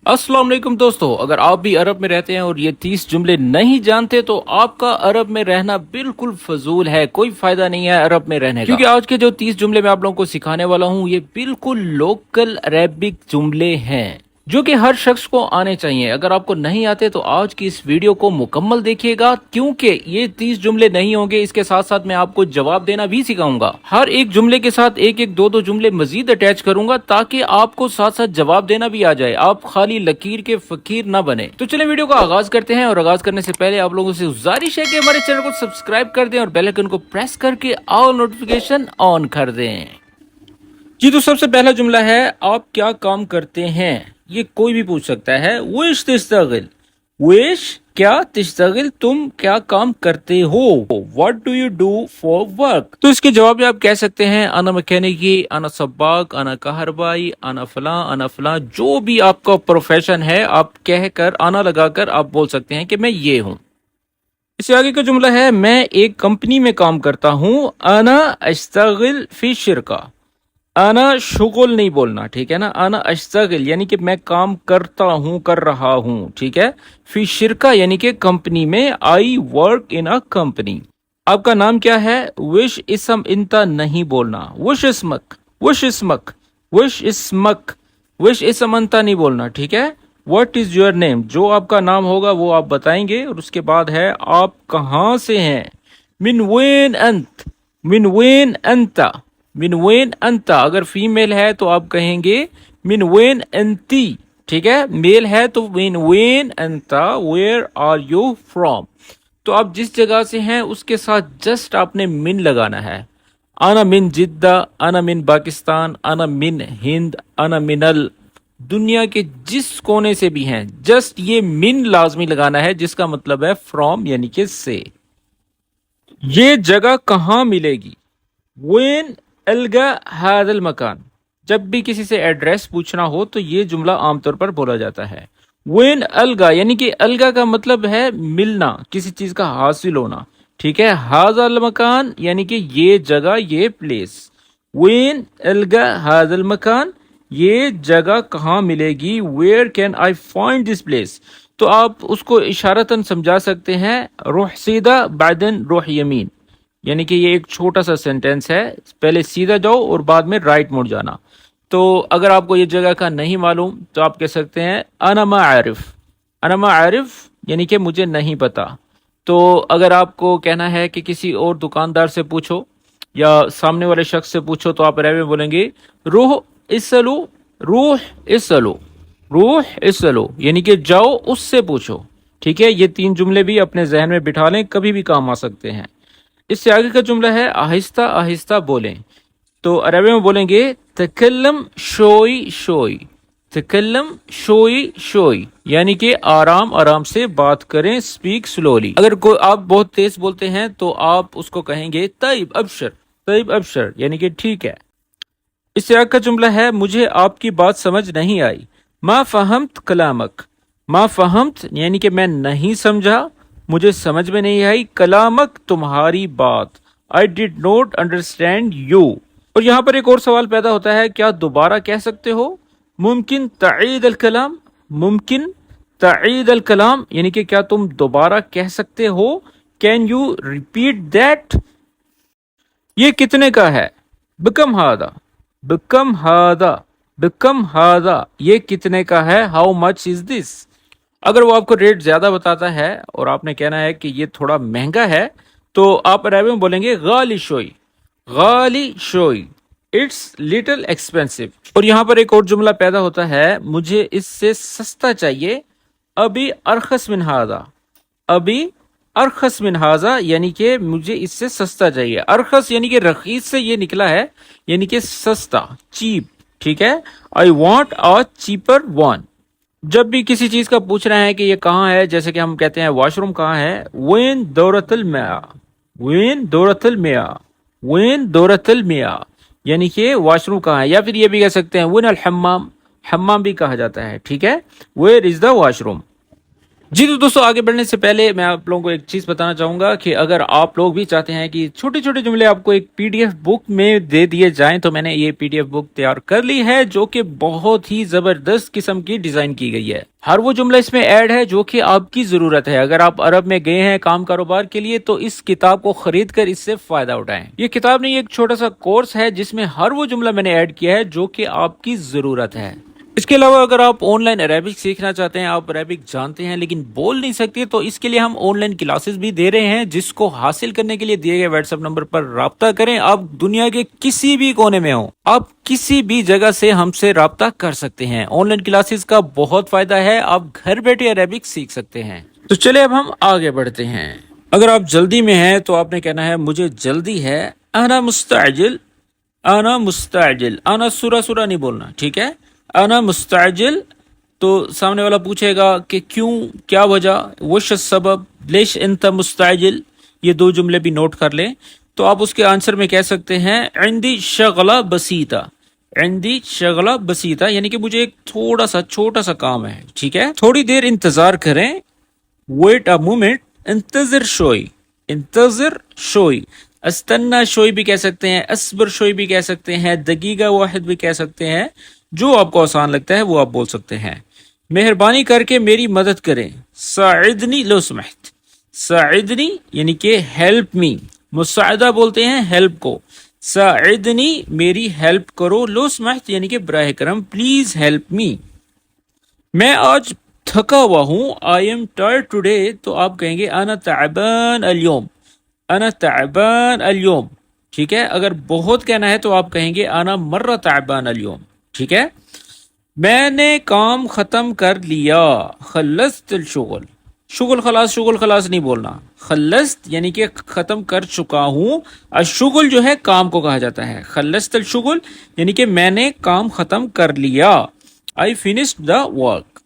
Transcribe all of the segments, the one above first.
अस्सलाम वालेकुम दोस्तों, अगर आप भी अरब में रहते हैं और ये 30 जुमले नहीं जानते तो आपका अरब में रहना बिल्कुल फजूल है। कोई फायदा नहीं है अरब में रहने का, क्योंकि आज के जो 30 जुमले मैं आप लोगों को सिखाने वाला हूँ ये बिल्कुल लोकल अरेबिक जुमले हैं जो कि हर शख्स को आने चाहिए। अगर आपको नहीं आते तो आज की इस वीडियो को मुकम्मल देखिएगा, क्योंकि ये 30 जुमले नहीं होंगे, इसके साथ साथ मैं आपको जवाब देना भी सिखाऊंगा। हर एक जुमले के साथ एक एक दो दो जुमले मजीद अटैच करूंगा ताकि आपको साथ साथ जवाब देना भी आ जाए, आप खाली लकीर के फकीर ना बने। तो चलिए वीडियो का आगाज करते हैं, और आगाज करने से पहले आप लोगों से गुजारिश है कि हमारे चैनल को सब्सक्राइब कर दें और बेल आइकन को प्रेस करके ऑल नोटिफिकेशन ऑन कर दें। जी, तो सबसे पहला जुमला है, आप क्या काम करते हैं। ये कोई भी पूछ सकता है। विश तिश्तगिल, विश क्या, तिश्तगिल तुम क्या काम करते हो। What do you do for work. तो इसके जवाब में आप कह सकते हैं अना मैकेनिकी, अना सब्बाक, अना कहरबाई, अना फलां, जो भी आपका प्रोफेशन है आप कहकर आना लगाकर आप बोल सकते हैं कि मैं ये हूँ। इससे आगे का जुमला है, मैं एक कंपनी में काम करता हूँ। अना अश्तगिल फी शिरका। आना शुगल नहीं बोलना, ठीक है ना। आना अश्तगिल यानी कि मैं काम करता हूँ, कर रहा हूँ, ठीक है। फी शिरका यानी कि कंपनी में। I work in a company. आपका नाम क्या है। विश इसम इंता नहीं बोलना। विश इसमक, विश इसमक, विश इसमक, विश इसम अंता नहीं बोलना, ठीक है। व्हाट इज योर नेम, जो आपका नाम होगा वो आप बताएंगे। और उसके बाद है, आप कहाँ से हैं। मिन वेन अंत, मिन वेन अंता, मिन वेन अंता। अगर फीमेल है तो आप कहेंगे मिन वेन अंती, ठीक है। मेल है तो मिन वेन अंता, वेयर आर यू फ्रॉम। तो आप जिस जगह से हैं उसके साथ जस्ट आपने मिन लगाना है। आना मिन जिद्दा, आना मिन पाकिस्तान, आना मिन हिंद, आना मिनल। दुनिया के जिस कोने से भी हैं जस्ट ये मिन लाजमी लगाना है, जिसका मतलब है फ्रॉम यानी कि से। ये जगह कहाँ मिलेगी। वेन अलगा हादल मकान। जब भी किसी से एड्रेस पूछना हो तो ये जुमला आमतौर पर बोला जाता है। वेन अलगा यानी कि अलगा का मतलब है मिलना, किसी चीज का हासिल होना, ठीक है। हादल मकान यानी कि ये जगह, ये प्लेस। वेन अलगा हादल मकान, ये जगह कहाँ मिलेगी। Where can I find this place. तो आप उसको इशारतन समझा सकते हैं, रुह सीधा बादन रुह यमीन, यानी कि ये एक छोटा सा सेंटेंस है, पहले सीधा जाओ और बाद में राइट मुड़ जाना। तो अगर आपको ये जगह का नहीं मालूम तो आप कह सकते हैं अना मा आरिफ, अना मा आरिफ यानी कि मुझे नहीं पता। तो अगर आपको कहना है कि किसी और दुकानदार से पूछो या सामने वाले शख्स से पूछो तो आप अरबी में बोलेंगे रूह इसलू, रूह इसलू, रूह इसलू यानी कि जाओ उससे पूछो, ठीक है। ये 3 जुमले भी अपने जहन में बिठा लें, कभी भी काम आ सकते हैं। इससे आगे का जुमला है, आहिस्ता आहिस्ता बोलें। तो अरबी में बोलेंगे तकल्लम शोई शोई, तकल्लम शोई शोई यानी कि आराम आराम से बात करें, स्पीक स्लोली। अगर कोई आप बहुत तेज बोलते हैं तो आप उसको कहेंगे तैब अबशर, तैब अबशर यानी कि ठीक है। इससे आगे का जुमला है, मुझे आपकी बात समझ नहीं आई। मा फहमत कलामक, मा फहमत यानी कि मैं नहीं समझा, मुझे समझ में नहीं आई। कलामक तुम्हारी बात, I did not understand you. और यहाँ पर एक और सवाल पैदा होता है, क्या दोबारा कह सकते हो। मुमकिन तईद अल कलाम, मुमकिन तईद अल कलाम यानी कि क्या तुम दोबारा कह सकते हो। Can you repeat that. ये कितने का है। बिकम हादा, बिकम हादा, बिकम हादा ये कितने का है। How much is this. अगर वो आपको रेट ज्यादा बताता है और आपने कहना है कि ये थोड़ा महंगा है तो आप अरबी में बोलेंगे गाली शोई, गाली शोई, इट्स लिटिल एक्सपेंसिव। और यहाँ पर एक और जुमला पैदा होता है, मुझे इससे सस्ता चाहिए। अभी अरखस मिन हादा, अभी अरखस मिन हाजा यानी कि मुझे इससे सस्ता चाहिए। अरखस यानी कि रखीस से ये निकला है, यानी कि सस्ता, चीप, ठीक है। I want a cheaper one. जब भी किसी चीज का पूछ रहे हैं कि ये कहाँ है, जैसे कि हम कहते हैं वॉशरूम कहाँ है, वेन दौरतल मिया, वेन दौरतल मिया, वेन दौरतल मिया यानी कि वॉशरूम कहाँ है। या फिर ये भी कह सकते हैं वेन अल हम्माम, हम्माम भी कहा जाता है, ठीक है। Where is the washroom. जी तो दोस्तों, आगे बढ़ने से पहले मैं आप लोगों को एक चीज बताना चाहूंगा कि अगर आप लोग भी चाहते हैं कि छोटे छोटे जुमले आपको एक पीडीएफ बुक में दे दिए जाएं, तो मैंने ये पीडीएफ बुक तैयार कर ली है, जो कि बहुत ही जबरदस्त किस्म की डिजाइन की गई है। हर वो जुमला इसमें ऐड है जो कि आपकी जरूरत है। अगर आप अरब में गए हैं काम कारोबार के लिए, तो इस किताब को खरीद कर इससे फायदा उठाएं। ये किताब नहीं, एक छोटा सा कोर्स है जिसमें हर वो जुमला मैंने ऐड किया है जो कि आपकी जरूरत है। इसके अलावा अगर आप ऑनलाइन अरेबिक सीखना चाहते हैं, आप अरेबिक जानते हैं लेकिन बोल नहीं सकते, तो इसके लिए हम ऑनलाइन क्लासेस भी दे रहे हैं, जिसको हासिल करने के लिए दिए गए व्हाट्सएप नंबर पर राब्ता करें। आप दुनिया के किसी भी कोने में हो, आप किसी भी जगह से हमसे राब्ता कर सकते हैं। ऑनलाइन क्लासेस का बहुत फायदा है, आप घर बैठे अरेबिक सीख सकते हैं। तो चले अब हम आगे बढ़ते हैं। अगर आप जल्दी में हैं तो आपने कहना है मुझे जल्दी है, आना मुस्ताजिल, आना मुस्ताजिल। आना सुरा सुरा नहीं बोलना, ठीक है। आना मुस्ताजिल। तो सामने वाला पूछेगा कि क्यों, क्या वजह, वश सबब, लेश इंत मुस्ताजिल। ये दो जुमले भी नोट कर लें। तो आप उसके आंसर में कह सकते हैं इंदी शगला बसीता, इंदी शगला बसीता, यानी कि मुझे एक थोड़ा सा छोटा सा काम है, ठीक है, थोड़ी देर इंतजार करें। वेट अ मोमेंट, इंतजर शोई, इंतजर शोई। अस्तन्ना शोई भी कह सकते हैं, असबर शोई भी कह सकते हैं, दकीका वाहिद भी कह सकते हैं। जो आपको आसान लगता है वो आप बोल सकते हैं। मेहरबानी करके मेरी मदद करें, साइदनी लो समहत, साइदनी यानी कि हेल्प मी। मुसाइदा बोलते हैं हेल्प को। साइदनी मेरी हेल्प करो, लो समहत यानी कि बराह करम प्लीज हेल्प मी। मैं आज थका हुआ हूँ, आई एम टायर्ड टुडे, तो आप कहेंगे अना ताबान अल-यौम, अना ताबान अल-यौम, ठीक है। अगर बहुत कहना है तो आप कहेंगे अना मर्रा ताबान अल-यौम, ठीक है। मैंने काम खत्म कर लिया, खलस्त शुगल, शुगल खलास नहीं बोलना, खलस्त यानी कि खत्म कर चुका हूं। अशुगल जो है काम को कहा जाता है, खलस्त शुगल यानी कि मैंने काम खत्म कर लिया। I finished the work.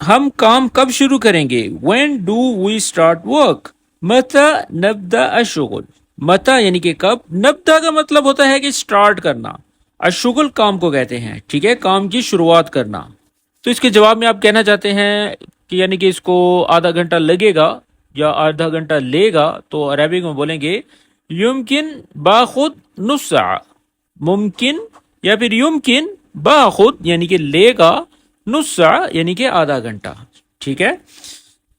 हम काम कब शुरू करेंगे, when do we start work. मता नब्दा अशुगल, मता यानी कि कब, नब्दा का मतलब होता है कि स्टार्ट करना, अशुगल काम को कहते हैं, ठीक है, काम की शुरुआत करना। तो इसके जवाब में आप कहना चाहते हैं कि यानी कि इसको आधा घंटा लगेगा या आधा घंटा लेगा, तो अरबिक में बोलेंगे युमकिन बाखुद नुस्सा, मुमकिन या फिर युमकिन बाखुद यानी कि लेगा, नुस्सा यानी कि आधा घंटा, ठीक है।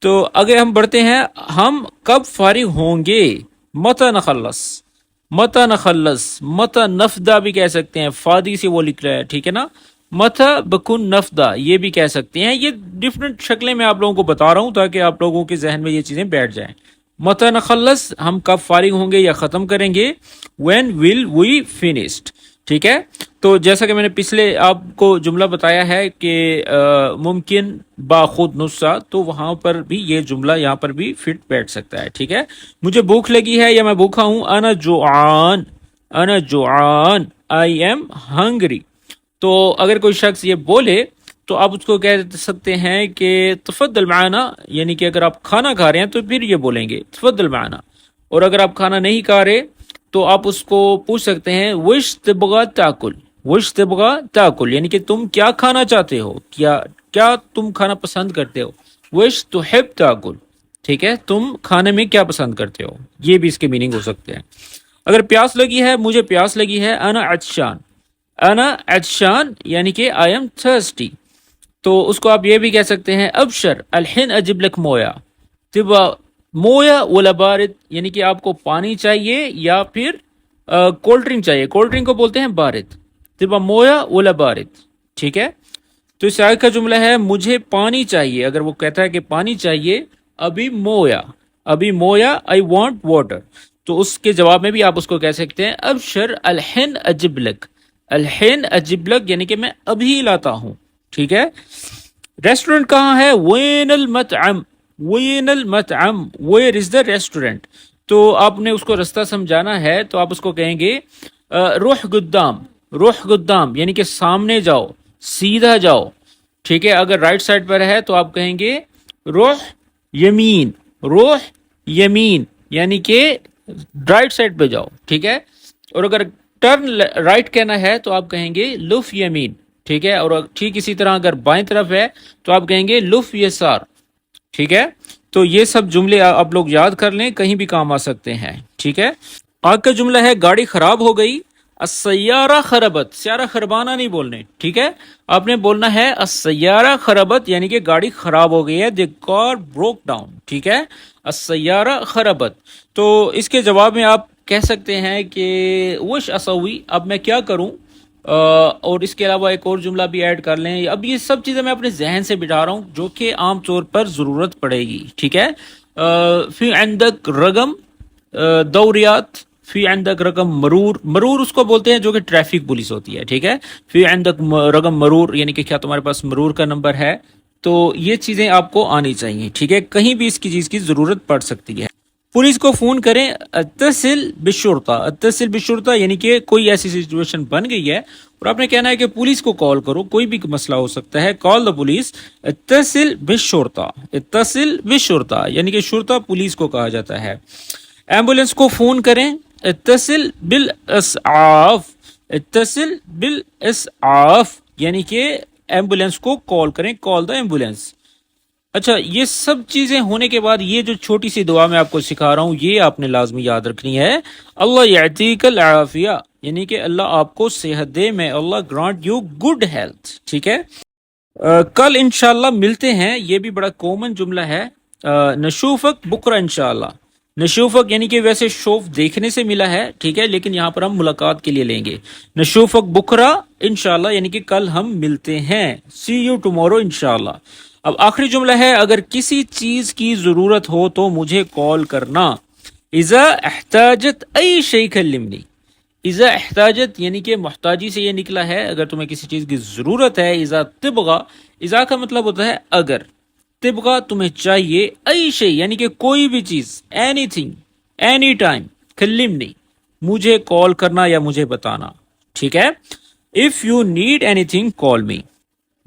तो आगे हम बढ़ते हैं, हम कब फारिग होंगे, मता नखल्लस, मता नखल्लस, मता नफदा भी कह सकते हैं, फादी से वो लिख रहा है, ठीक है ना। मता बकुन नफदा ये भी कह सकते हैं। ये डिफरेंट शक्लें मैं आप लोगों को बता रहा हूं ताकि आप लोगों के जहन में ये चीजें बैठ जाएं। मता नखल्लस हम कब फारिग होंगे या खत्म करेंगे, व्हेन विल वी फिनिश्ड, ठीक है। तो जैसा कि मैंने पिछले आपको जुमला बताया है कि मुमकिन बाखुद नुस्सा, तो वहां पर भी ये जुमला यहाँ पर भी फिट बैठ सकता है, ठीक है। मुझे भूख लगी है या मैं भूखा हूं, अना जुआन, अना जुआन, आई एम हंग्री। तो अगर कोई शख्स ये बोले तो आप उसको कह सकते हैं कि तफद्दल माना, यानी कि अगर आप खाना खा रहे हैं तो फिर ये बोलेंगे तफद्दल माना। और अगर आप खाना नहीं खा रहे तो आप उसको पूछ सकते हैं विश तबगा ताकुल, विश तबगा ताकुल यानी कि तुम क्या खाना चाहते हो, क्या क्या तुम खाना पसंद करते हो। विश तुहिब ताकुल, ठीक है, तुम खाने में क्या पसंद करते हो, ये भी इसके मीनिंग हो सकते हैं। अगर प्यास लगी है, मुझे प्यास लगी है, अना अतशान, अना अतशान यानी कि आई एम थर्स्टी। तो उसको आप ये भी कह सकते हैं अबशर अलहिन अजिब लक मोया, तिबा मोया वला बारिद यानी कि आपको पानी चाहिए या फिर कोल्ड ड्रिंक चाहिए, कोल्ड ड्रिंक को बोलते हैं बारिद, तिबा मोया वला बारिद, ठीक है। तो इस आयत का जुमला है मुझे पानी चाहिए, अगर वो कहता है कि पानी चाहिए, अभी मोया, अभी मोया, आई वांट वाटर, तो उसके जवाब में भी आप उसको कह सकते हैं अबशर अलहिन अजिब लक, अलहिन अजिब लक यानी कि मैं अभी लाता हूं, ठीक है। रेस्टोरेंट कहाँ है, वेनल मतअम, वेनल मतअम, वेयर इज द रेस्टोरेंट। तो आपने उसको रास्ता समझाना है तो आप उसको कहेंगे रुह गुद्दाम, रुह गुद्दाम यानी कि सामने जाओ, सीधा जाओ, ठीक है। अगर राइट साइड पर है तो आप कहेंगे रुह यमीन, रुह यमीन यानी कि राइट साइड पे जाओ, ठीक है। और अगर टर्न राइट कहना है तो आप कहेंगे लुफ यमीन, ٹھیک ہے. اور ٹھیک اسی طرح اگر بائیں طرف ہے تو آپ کہیں گے لف یسار. ٹھیک ہے. تو یہ سب جملے آپ لوگ یاد کر لیں, کہیں بھی کام آ سکتے ہیں. ٹھیک ہے. آج کا جملہ ہے گاڑی خراب ہو گئی. السیارہ خربت, سیارہ خربانہ نہیں بولنے. ٹھیک ہے, آپ نے بولنا ہے السیارہ خربت, یعنی کہ گاڑی خراب ہو گئی ہے. دی کار بروک ڈاؤن. ٹھیک ہے, السیارہ خربت. تو اس کے جواب میں آپ کہہ سکتے ہیں کہ وش اسوی, اب میں کیا کروں. اور اس کے علاوہ ایک اور جملہ بھی ایڈ کر لیں. اب یہ سب چیزیں میں اپنے ذہن سے بٹھا رہا ہوں جو کہ عام طور پر ضرورت پڑے گی. ٹھیک ہے. فی عندک رقم دوریات, فی عندک رقم مرور. مرور اس کو بولتے ہیں جو کہ ٹریفک پولیس ہوتی ہے. ٹھیک ہے. فی عندک رقم مرور, یعنی کہ کیا تمہارے پاس مرور کا نمبر ہے. تو یہ چیزیں آپ کو آنی چاہیے. ٹھیک ہے, کہیں بھی اس کی چیز کی ضرورت پڑ سکتی ہے. پولیس کو فون کریں. اتصل بالشرطہ, اتصل بالشرطہ یعنی کہ کوئی ایسی سچویشن بن گئی ہے اور آپ نے کہنا ہے کہ پولیس کو کال کرو, کوئی بھی مسئلہ ہو سکتا ہے. کال دا پولیس. اتصل بالشرطہ, اتصل بالشرطہ یعنی کہ شرطہ پولیس کو کہا جاتا ہے. ایمبولینس کو فون کریں. اتصل بالاسعاف, اتصل بالاسعاف یعنی کہ ایمبولینس کو کال کریں. کال دا ایمبولینس. اچھا, یہ سب چیزیں ہونے کے بعد یہ جو چھوٹی سی دعا میں آپ کو سکھا رہا ہوں یہ آپ نے لازمی یاد رکھنی ہے. اللہ یعطیک العافیہ, یعنی کہ اللہ آپ کو صحت دے. میں اللہ گرانٹ یو گڈ ہیلتھ. ٹھیک ہے. کل انشاءاللہ ملتے ہیں, یہ بھی بڑا کامن جملہ ہے. نشوفک بکرہ انشاءاللہ. نشوفک یعنی کہ ویسے شوف دیکھنے سے ملا ہے. ٹھیک ہے, لیکن یہاں پر ہم ملاقات کے لیے لیں گے. نشوفک بکرہ انشاءاللہ یعنی کہ کل ہم ملتے ہیں. سی یو ٹمورو انشاءاللہ. اب آخری جملہ ہے, اگر کسی چیز کی ضرورت ہو تو مجھے کال کرنا. اذا احتاجت ای شیء کلمنی. اذا احتاجت یعنی کہ محتاجی سے یہ نکلا ہے, اگر تمہیں کسی چیز کی ضرورت ہے. اذا تبغى, اذا کا مطلب ہوتا ہے اگر. تبغى تمہیں چاہیے. ای شیء یعنی کہ کوئی بھی چیز. Anything, anytime. کلمنی مجھے کال کرنا یا مجھے بتانا. ٹھیک ہے. If you need anything call me.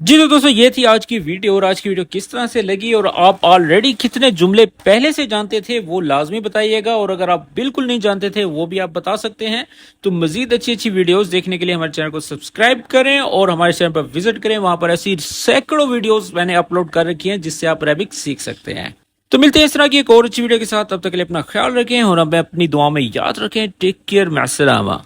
جی تو دوستو یہ تھی آج کی ویڈیو, اور آج کی ویڈیو کس طرح سے لگی اور آپ آلریڈی کتنے جملے پہلے سے جانتے تھے وہ لازمی بتائیے گا, اور اگر آپ بالکل نہیں جانتے تھے وہ بھی آپ بتا سکتے ہیں. تو مزید اچھی اچھی ویڈیوز دیکھنے کے لیے ہمارے چینل کو سبسکرائب کریں اور ہمارے چینل پر وزٹ کریں. وہاں پر ایسی سینکڑوں ویڈیوز میں نے اپلوڈ کر رکھی ہیں جس سے آپ عربک سیکھ سکتے ہیں. تو ملتے ہیں اس طرح کی ایک اور اچھی ویڈیو کے ساتھ, تب تک کے لیے اپنا خیال رکھیں اور ہمیں اپنی دعا میں یاد رکھیں. ٹیک کیئر, مع السلامہ.